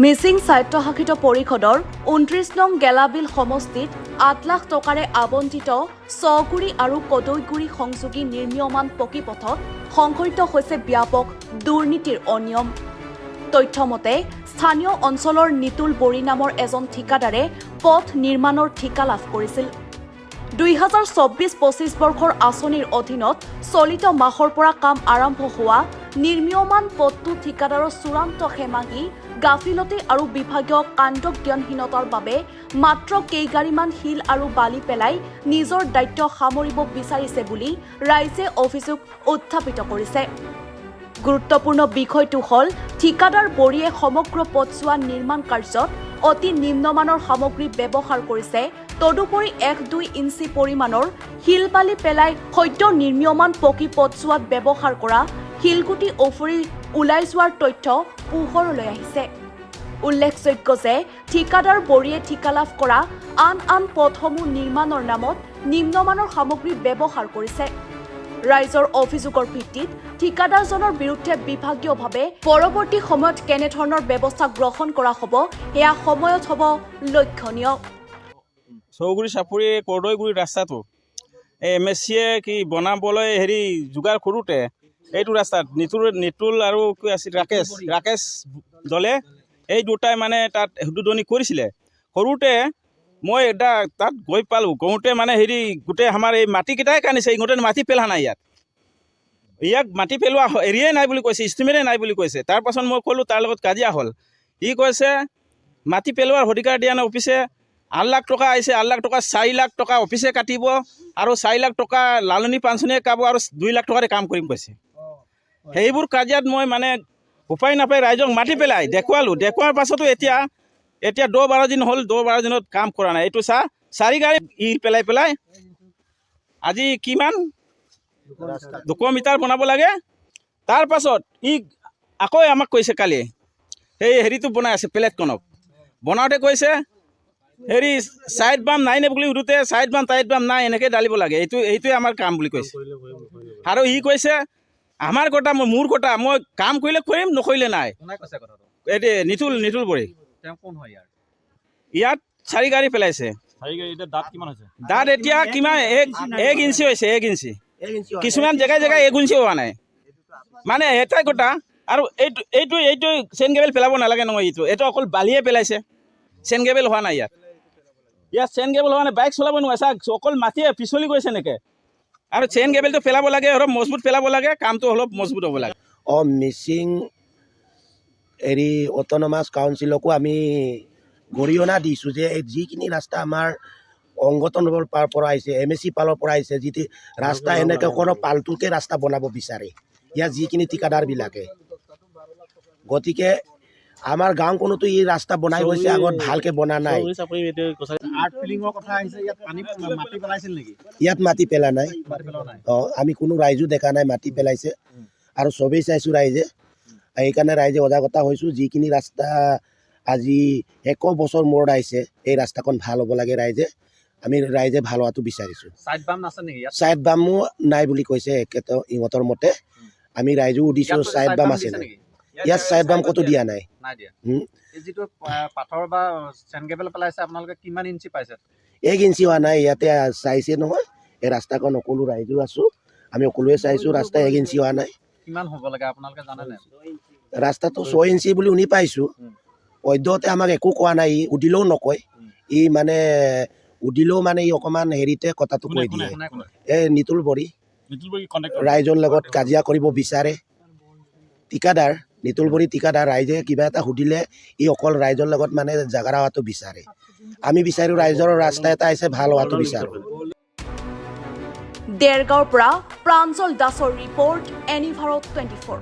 মিচিং স্বায়ত্তশাসিত পৰিষদৰ ২৯ নং গেলাবিল সমষ্টিত ৮ লাখ টকাৰে আবণ্টিত ছগুৰি আৰু কদৈগুৰি সংযোগী নিৰ্মীয়মান পকীপথত সংঘটিত হৈছে ব্যাপক দুৰ্নীতিৰ অনিয়ম। তথ্যমতে স্থানীয় অঞ্চলৰ নিতুল বৰী নামৰ এজন ঠিকাদাৰে পথ নিৰ্মাণৰ ঠিকা লাভ কৰিছিল। ২০২৪-২৫ বৰ্ষৰ আঁচনিৰ অধীনত চলিত মাহৰ পৰা কাম আৰম্ভ হোৱা নিৰ্মীয়মান পথটো ঠিকাদাৰৰ চূড়ান্ত হেমাহি গাফিলতি আৰু বিভাগীয় কাণ্ডজ্ঞানহীনতাৰ বাবে মাত্ৰ কেইগাড়ীমান শিল আৰু বালি পেলাই নিজৰ দায়িত্ব সামৰিব বিচাৰিছে বুলি ৰাইজে অভিযোগ উত্থাপিত কৰিছে। গুৰুত্বপূৰ্ণ বিষয়টো হ'ল ঠিকাদাৰ বৰীয়ে সমগ্ৰ পথছোৱা নিৰ্মাণ কাৰ্যত অতি নিম্নমানৰ সামগ্ৰী ব্যৱহাৰ কৰিছে। তদুপৰি ১-২ ইঞ্চি পৰিমাণৰ শিল বালি পেলাই সদ্য নিৰ্মীয়মান পকী পথছোৱাত ব্যৱহাৰ কৰা শিলগুটি অফৰি ওলাই যোৱাৰ তথ্য পোহৰলৈ আহিছে। উল্লেখযোগ্য যে ঠিকাদাৰ বৰীয়ে ঠিকা লাভ কৰা আন পথসমূহ নিৰ্মাণৰ নামত নিম্নমানৰ সামগ্ৰী ব্যৱহাৰ কৰিছে। ৰাইজৰ অভিযোগৰ ভিত্তিত ঠিকাদাৰজনৰ বিৰুদ্ধে বিভাগীয়ভাৱে পৰৱৰ্তী সময়ত কেনেধৰণৰ ব্যৱস্থা গ্ৰহণ কৰা হ'ব সেয়া সময়ত হ'ব লক্ষণীয়। ছগুৰি চাপৰি কদৈগুৰি ৰাস্তাটো MSCয়ে কি বনাবলৈ যোগাৰ কৰোঁতে এইটো ৰাস্তাত নিতুল আৰু কি আছিল ৰাকেশ দলে এই দুটাই মানে তাত উদ্বোধনী কৰিছিলে। কৰোঁতে মই এটা তাত গৈ পালোঁ। গওঁতে মানে গোটেই আমাৰ এই মাটিকেইটাই কান্দিছে। গোটেই মাটি পেলা নাই ইয়াক মাটি পেলোৱা এৰিয়াই নাই বুলি কৈছে, ইষ্টিমেটেই নাই বুলি কৈছে। তাৰপাছত মই ক'লোঁ, তাৰ লগত কাজিয়া হ'ল। ই কৈছে মাটি পেলোৱাৰ অধিকাৰ দিয়া নাই অফিচে। ৮ লাখ টকা আহিছে, ৮ লাখ টকা ৪ লাখ টকা অফিচে কাটিব আৰু ৪ লাখ টকা লালনি পাঞ্চনিয়ে কাব আৰু ২ লাখ টকাৰে কাম কৰিম কৈছে। সেইবোৰ কাজিয়াত মই মানে উপায় নাপাই ৰাইজক মাতি পেলাই দেখুৱালোঁ। দেখুৱাৰ পাছতো এতিয়া ১০-১২ দিন হ'ল, ১০-১২ দিনত কাম কৰা নাই। এইটো ৪ গাড়ী পেলাই আজি কিমান ২০০ মিটাৰ বনাব লাগে। তাৰপাছত আকৌ আমাক কৈছে কালি হেৰিটো বনাই আছে প্লেটখনক বনাওঁতে কৈছে ছাইড বাম নাই নে বুলি সুধোতে ছাইড বাম টাইট বাম নাই, এনেকৈ ডালিব লাগে। এইটোৱে আমাৰ কাম বুলি কৈছে। আৰু কৈছে আমাৰ কথা মোৰ কথা, মই কাম কৰিলে কৰিম, নকৰিলে নাই। এইটো নিতুল বৰী। ইয়াত ৪ গাড়ী পেলাইছে। দাঁত এতিয়া কিমান ১ ইঞ্চি হৈছে, 1 ইঞ্চি। কিছুমান জেগাই 1 ইঞ্চি হোৱা নাই। মানে এটাই কথা। আৰু এইটো চেইন কেবেল পেলাব নালাগে নহয়। এইটো অকল বালিয়ে পেলাইছে, চেইন কেবেল হোৱা নাই। ইয়াত চেইন কেবেল হোৱা নাই, বাইক চলাব নোৱাৰে। অকল মাটিয়ে পিছলি গৈছে এনেকৈ। আৰু চেইন কেবেলটো পেলাব লাগে, অলপ মজবুত পেলাব লাগে, কামটো অলপ মজবুত হ'ব লাগে। মিচিং অট'নমাছ কাউন্সিলকো আমি গৰিহণা দিছোঁ যে যিখিনি ৰাস্তা আমাৰ অংগঠনৰ পৰা আহিছে, MSC পালৰ পৰা আহিছে, যিটো ৰাস্তা এনেকৈ কোনো পাল্টুকৈ ৰাস্তা বনাব বিচাৰে ইয়াত যিখিনি ঠিকাদাৰবিলাকে। গতিকে আমাৰ গাঁওখনতো এই ৰাস্তা বনাই গৈছে, আগত ভালকৈ বনা নাই। ইয়াত মাটি পেলা নাই। আমি কোনো ৰাইজো দেখা নাই মাটি পেলাইছে। আৰু চবেই চাইছোঁ ৰাইজে। সেইকাৰণে ৰাইজে সজাগতা হৈছোঁ। যিখিনি ৰাস্তা আজি ১০০ বছৰ মূৰত আহিছে, এই ৰাস্তাখন ভাল হ'ব লাগে। আমি ৰাইজে ভাল হোৱাটো বিচাৰিছোঁ। ছাইড বামো নাই বুলি কৈছে ইহঁতৰ মতে। আমি ৰাইজো সুধিছোঁ ছাইড বাম আছে নাই। ইয়াত ছাইড বাম ক'তো দিয়া নাই। যিটো পাথৰ বা চেন কেবল পেলাইছে আপোনালোকে কিমান ইঞ্চি পাইছে? 1 ইঞ্চি হোৱা নাই। ইয়াতে চাইছে নহয়, এই ৰাস্তাখন সকলো ৰাইজো আছোঁ, আমি সকলোৱে চাইছোঁ। ৰাস্তা 1 ইঞ্চি হোৱা নাই। কিমান হ'ব লাগে আপোনালোকে জানেনে? ৰাস্তাটো 6 ইঞ্চি বুলি শুনি পাইছোঁ। সদ্যহতে আমাক একো কোৱা নাই। সুধিলেও নকয়। মানে সুধিলেও মানে অকণমান হেৰিতে কথাটো কৈ দিয়ে। এই নিতুল বৰী ৰাইজৰ লগত কাজিয়া কৰিব বিচাৰে। ঠিকাদাৰ নিতুল বৰী ঠিকাদাৰ। ৰাইজে কিবা এটা সুধিলে অকল ৰাইজৰ লগত মানে জাগাৰা হোৱাটো বিচাৰে। আমি বিচাৰোঁ ৰাইজৰ ৰাস্তা এটা আহিছে, ভাল হোৱাটো বিচাৰোঁ। দেৰগাঁৱৰ পৰা প্ৰাঞ্জল দাসৰ ৰিপৰ্ট, এনি ভাৰত 24।